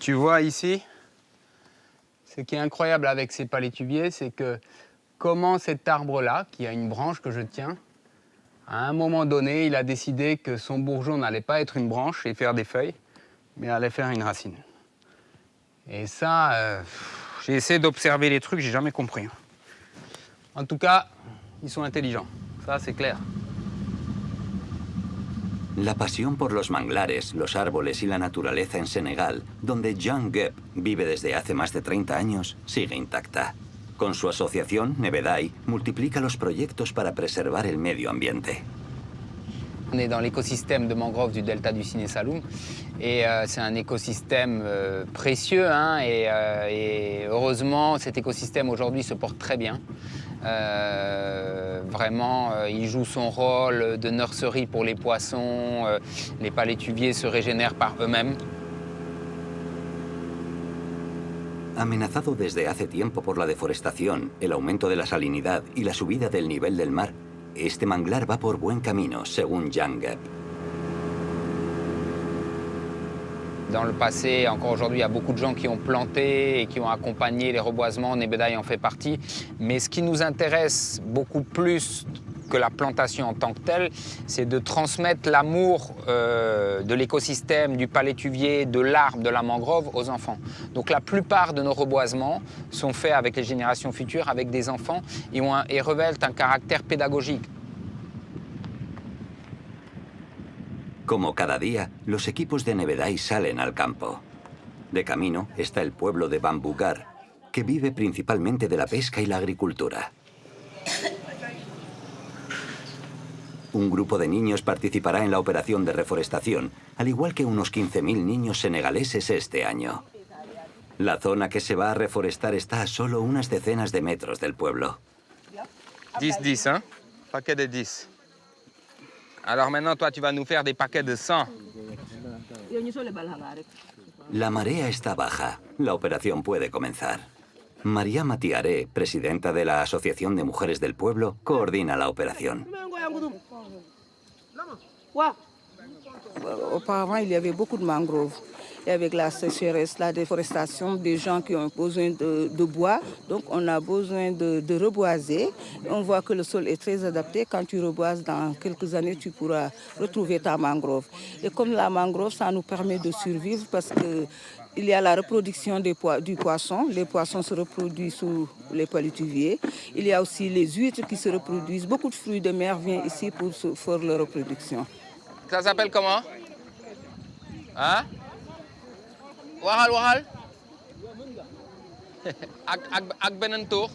Tu vois ici, ce qui est incroyable avec ces palétuviers, c'est que comment cet arbre-là, qui a une branche que je tiens, à un moment donné, il a décidé que son bourgeon n'allait pas être une branche et faire des feuilles, mais allait faire une racine. Et ça, j'ai essayé d'observer les trucs, j'ai jamais compris. En tout cas, ils sont intelligents, ça c'est clair. La pasión por los manglares, los árboles y la naturaleza en Senegal, donde Jean Guep vive desde hace más de 30 años, sigue intacta. Con su asociación, Nebedaï, multiplica los proyectos para preservar el medio ambiente. On est dans l'écosystème de mangrove du delta du Siné Saloum et c'est un écosystème précieux et heureusement cet écosystème aujourd'hui se porte très bien. Vraiment, il joue son rôle de nurserie pour les poissons, les palétuviers se régénèrent par eux-mêmes. Amenazado desde hace tiempo por la deforestación, el aumento de la salinidad y la subida del nivel del mar, este manglar va por buen camino, según Jean Guep. Dans le passé, encore aujourd'hui, il y a beaucoup de gens qui ont planté et qui ont accompagné les reboisements. Nebedaï en fait partie. Mais ce qui nous intéresse beaucoup plus que la plantation en tant que telle, c'est de transmettre l'amour de l'écosystème, du palétuvier, de l'arbre, de la mangrove aux enfants. Donc la plupart de nos reboisements sont faits avec les générations futures, avec des enfants, et revêtent un caractère pédagogique. Como cada día, los equipos de Nebedaï salen al campo. De camino está el pueblo de Bambougar, que vive principalmente de la pesca y la agricultura. Un grupo de niños participará en la operación de reforestación, al igual que unos 15.000 niños senegaleses este año. La zona que se va a reforestar está a solo unas decenas de metros del pueblo. 10-10, hein? Paquet de 10. Alors maintenant, toi, tu vas nous faire des paquets de 100. La marea está baja. La operación puede comenzar. María Matiaré, presidenta de la Asociación de Mujeres del Pueblo, coordina la operación. Auparavant, il y avait beaucoup de mangroves. Et avec la sécheresse, la déforestation, des gens qui ont besoin de bois, donc on a besoin de reboiser. On voit que le sol est très adapté. Quand tu reboises, dans quelques années, tu pourras retrouver ta mangrove. Et comme la mangrove, ça nous permet de survivre parce qu'il y a la reproduction du poisson. Les poissons se reproduisent sous les palétuviers. Il y a aussi les huîtres qui se reproduisent. Beaucoup de fruits de mer viennent ici pour faire leur reproduction. Ça s'appelle comment? Hein? Waral. ak beneen tour.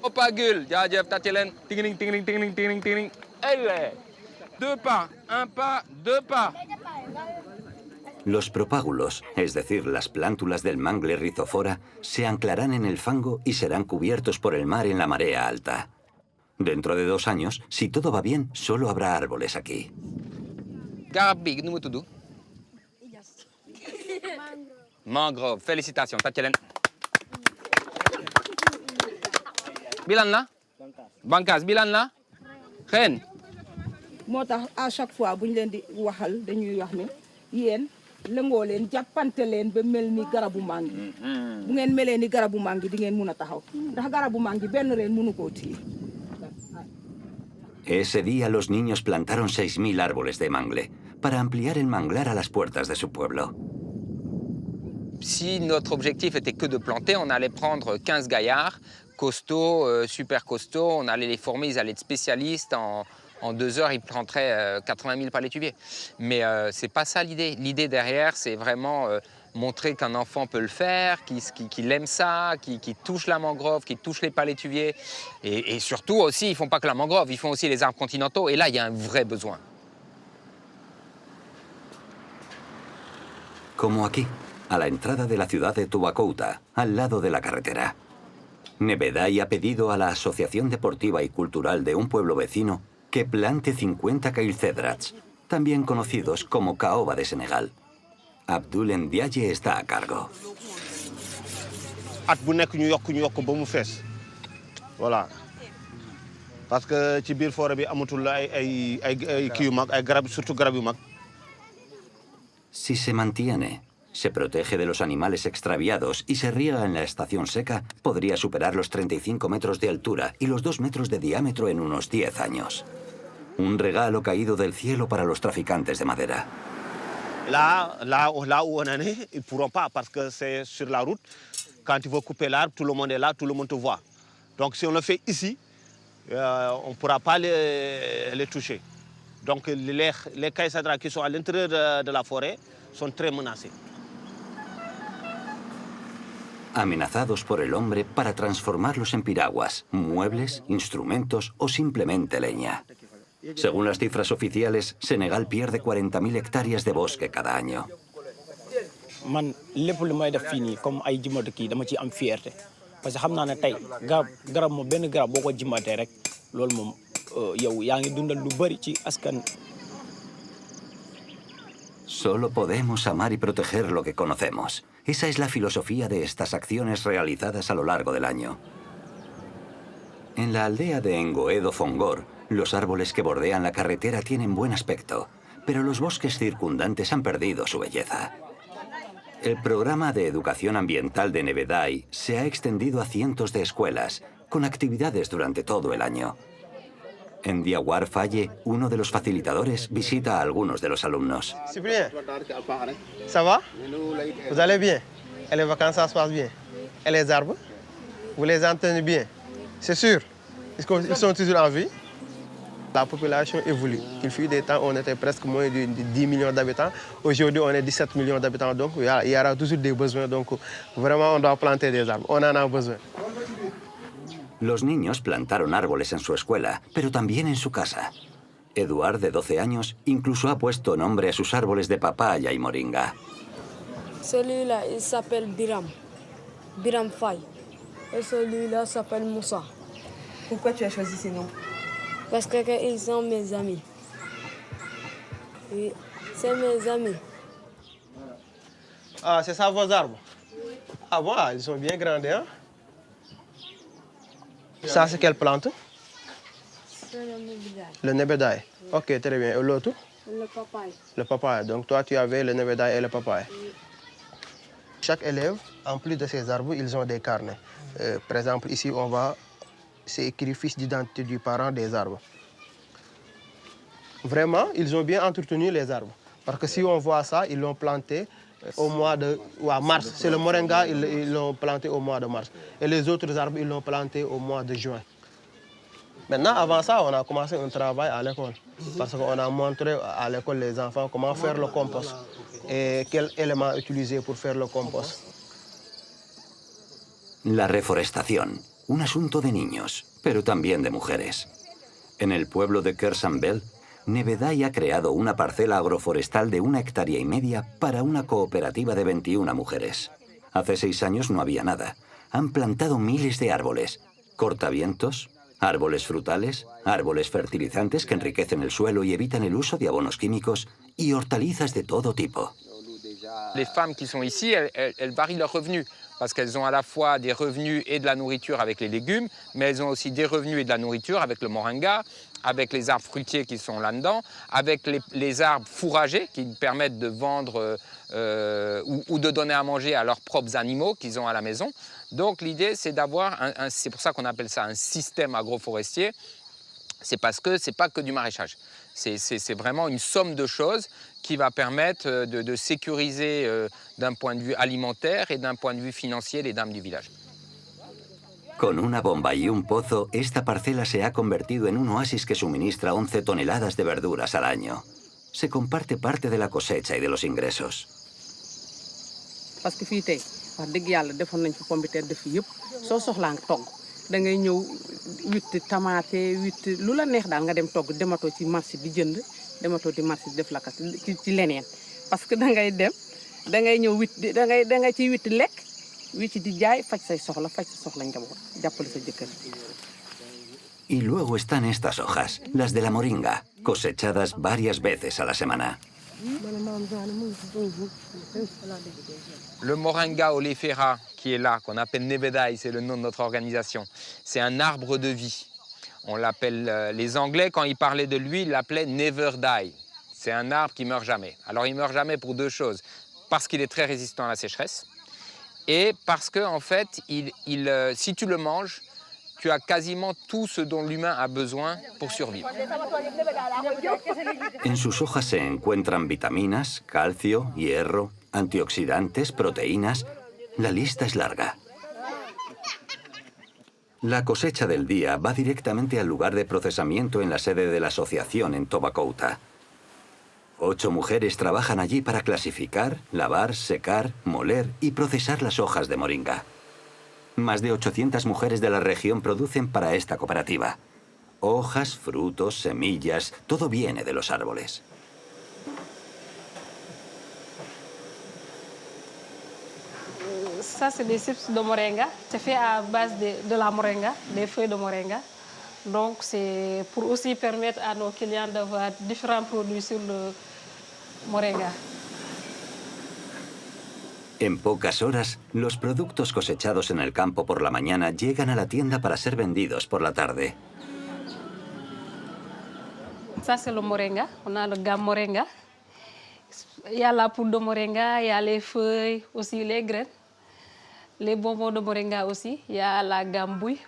Propagule, jaajëf tàcc leen. Ting. Allez. 2 pas, 1 pas, 2 pas. Los propágulos, es decir, las plántulas del mangle rizofora, se anclarán en el fango y serán cubiertos por el mar en la marea alta. Dentro de 2 años, si todo va bien, solo habrá árboles aquí. Garab bi nu mu tudd? Mangrove, félicitations, tàcc leen. Bilan la? Bankas bilan la? Xeen. moo tax à chaque fois bu ñu leen di waxal dañuy wax ne yéen lëngoo leen jàppante leen ba mel ni garabu mangi. Bu ngeen melee ni garabu mangi di ngeen mun a taxaw ndax garabu mangi benn reen mënu koo téye. Ese día los niños plantaron 6.000 árboles de mangle para ampliar el manglar a las puertas de su pueblo. Si notre objectif était que de planter, on allait prendre 15 gaillards, costauds, super costauds, on allait les former, ils allaient être spécialistes, en 2 heures ils planteraient 80 000 palétuviers. Mais c'est pas ça l'idée. L'idée derrière, c'est vraiment montrer qu'un enfant peut le faire, qu'il aime ça, qu'il touche la mangrove, qu'il touche les palétuviers. Et surtout aussi, ils font pas que la mangrove, ils font aussi les arbres continentaux. Et là, il y a un vrai besoin. Como aquí, a la entrada de la ciudad de Tuakouta, al lado de la carretera. Nebedaï ha pedido a la Asociación Deportiva y Cultural de un pueblo vecino que plante 50 cailcedrats, también conocidos como caoba de Senegal. Abdoul Ndiaye está a cargo. At bu nekk ñu yokk ba mu fees voilà parce que ci biir forêt bi amatul ay kii yu mag ay garab surtout garab yu mag Si se mantiene, se protege de los animales extraviados y se riega en la estación seca, podría superar los 35 metros de altura y los 2 metros de diámetro en unos 10 años. Un regalo caído del cielo para los traficantes de madera. Là où on en est, ils ne pourront pas parce que c'est sur la route. Quand tu veux couper l'arbre, tout le monde est là, tout le monde te voit. Donc si on le fait ici, on ne pourra pas les toucher. Donc les caïsadras qui sont à l'intérieur de la forêt sont très menacés. Amenazados por el hombre para transformarlos en piraguas, muebles, instrumentos o simplemente leña. Según las cifras oficiales, Senegal pierde 40.000 hectáreas de bosque cada año. Man lépp lu may def fii nii comme ay jëmatu kii dama ci am fierté parce que xam naa ne tey garab moom benn garab boo ko jëmbatee rek loolu moom yow yaa ngi dundal lu bari ci askan. Solo podemos amar y proteger lo que conocemos. Esa es la filosofía de estas acciones realizadas a lo largo del año. En la aldea de Ngoedo Fongor, los árboles que bordean la carretera tienen buen aspecto, pero los bosques circundantes han perdido su belleza. El programa de educación ambiental de Nebedai se ha extendido a cientos de escuelas, con actividades durante todo el año. En Diawar Faye, uno de los facilitadores visita a algunos de los alumnos. Cyprien, ça va? Vous allez bien? Et les vacances, ça se passe bien? Et les arbres? Vous les entendez bien? C'est sûr? Ils sont toujours en vie? La population évolue. Il fut des temps où on était presque moins de 10 millions d'habitants. Aujourd'hui, on est 17 millions d'habitants. Donc, il y aura toujours des besoins. Donc, vraiment, on doit planter des arbres. On en a besoin. Los niños plantaron árboles en su escuela, pero también en su casa. Eduard, de 12 años, incluso ha puesto nombre a sus árboles de papaya y moringa. Celui-là, il s'appelle Biram. Biram Faye. Et celui-là s'appelle Moussa. Pourquoi tu as choisi ces noms? Parce qu'ils sont mes amis. Oui, c'est mes amis. Ah, c'est ça vos arbres? Ah bon, ils sont bien grandis, hein? Ça, c'est quelle plante? C'est le Nebedai. Le nebedai. Ok, très bien. Et l'autre? Le papaye. Le papaye. Donc, toi, tu avais le nebedai et le papaye. Oui. Chaque élève, en plus de ces arbres, ils ont des carnets. Par exemple, ici, on va... C'est écrit fiche d'identité du parent des arbres. Vraiment, ils ont bien entretenu les arbres. Parce que si on voit ça, ils l'ont planté au mois de mars. C'est le moringa, ils l'ont planté au mois de mars. Et les autres arbres, ils l'ont planté au mois de juin. Maintenant, avant ça, on a commencé un travail à l'école. Parce qu'on a montré à l'école les enfants comment faire le compost et quels éléments utiliser pour faire le compost. La reforestación, un asunto de niños, pero también de mujeres. En el pueblo de Kersambel, Nebedai ha creado una parcela agroforestal de 1,5 hectáreas para una cooperativa de 21 mujeres. Hace 6 años no había nada. Han plantado miles de árboles, cortavientos, árboles frutales, árboles fertilizantes que enriquecen el suelo y evitan el uso de abonos químicos y hortalizas de todo tipo. Les femmes qui sont ici, elles varient leurs revenus parce qu'elles ont à la fois des revenus et de la nourriture avec les légumes, mais elles ont aussi des revenus et de la nourriture avec le moringa, avec les arbres fruitiers qui sont là-dedans, avec les arbres fourragers qui permettent de vendre ou de donner à manger à leurs propres animaux qu'ils ont à la maison. Donc l'idée, c'est d'avoir, c'est pour ça qu'on appelle ça un système agroforestier, c'est parce que ce n'est pas que du maraîchage. C'est vraiment une somme de choses qui va permettre de sécuriser d'un point de vue alimentaire et d'un point de vue financier les dames du village. Con una bomba y un pozo, esta parcela se ha convertido en un oasis que suministra 11 toneladas de verduras al año. Se comparte parte de la cosecha y de los ingresos. Parce que fii tey wax dëgg yàlla defoon nañ fi pomme de terre def fi yëpp soo soxlaa nga togg da ngay ñëw witt tomate witt lu la neex daal nga dem togg dematoo ci marché di jënd dematoo ci marché di def la kat ci leneen parce que da ngay dem da ngay ñëw witt da ngay ciy witt lekk witt di jaay faj sa soxla njaboot jàppale sa jëkkër. Y luego están estas hojas, las de la moringa, cosechadas varias veces a la semana. Le moringa oleifera qui est là, qu'on appelle Nebedai, c'est le nom de notre organisation, c'est un arbre de vie. On l'appelle, les Anglais, quand ils parlaient de lui, ils l'appelaient Never Die. C'est un arbre qui meurt jamais. Alors il meurt jamais pour deux choses. Parce qu'il est très résistant à la sécheresse et parce que en fait, si tu le manges, tu as quasiment tout ce dont l'humain a besoin pour survivre. En sus hojas se encuentran vitaminas, calcio, hierro, antioxidantes, proteínas. La lista es larga. La cosecha del día va directamente al lugar de procesamiento en la sede de la asociación en Tobacouta. 8 mujeres trabajan allí para clasificar, lavar, secar, moler y procesar las hojas de moringa. Más de 800 mujeres de la región producen para esta cooperativa. Hojas, frutos, semillas, todo viene de los árboles. Ça, c'est des chips de moringa. C'est fait à base de la moringa, des feuilles de moringa. Donc, c'est pour aussi permettre à nos clients d'avoir différents produits sur le moringa. En pocas horas, los productos cosechados en el campo por la mañana llegan a la tienda para ser vendidos por la tarde. Ça, c'est le moringa. On a le gamme moringa. Il y a la poudre de moringa, il y a les feuilles, aussi les graines. Les bonbons de moringa aussi. Il y a la gamme bouille.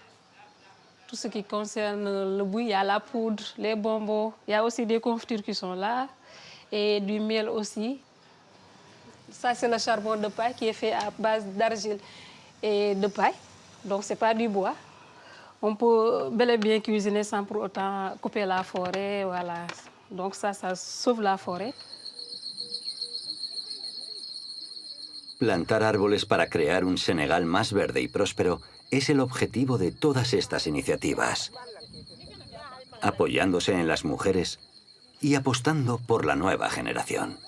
Tout ce qui concerne le bouille, il y a la poudre, les bonbons. Il y a aussi des confitures qui sont là. Et du miel aussi. Ça, c'est le charbon de paille qui est fait à base d'argile et de paille. Donc, ce n'est pas du bois. On peut bel et bien cuisiner sans pour autant couper la forêt. Voilà. Donc, ça sauve la forêt. Plantar árboles para crear un Senegal más verde y próspero es el objetivo de todas estas iniciativas. Apoyándose en las mujeres y apostando por la nueva generación.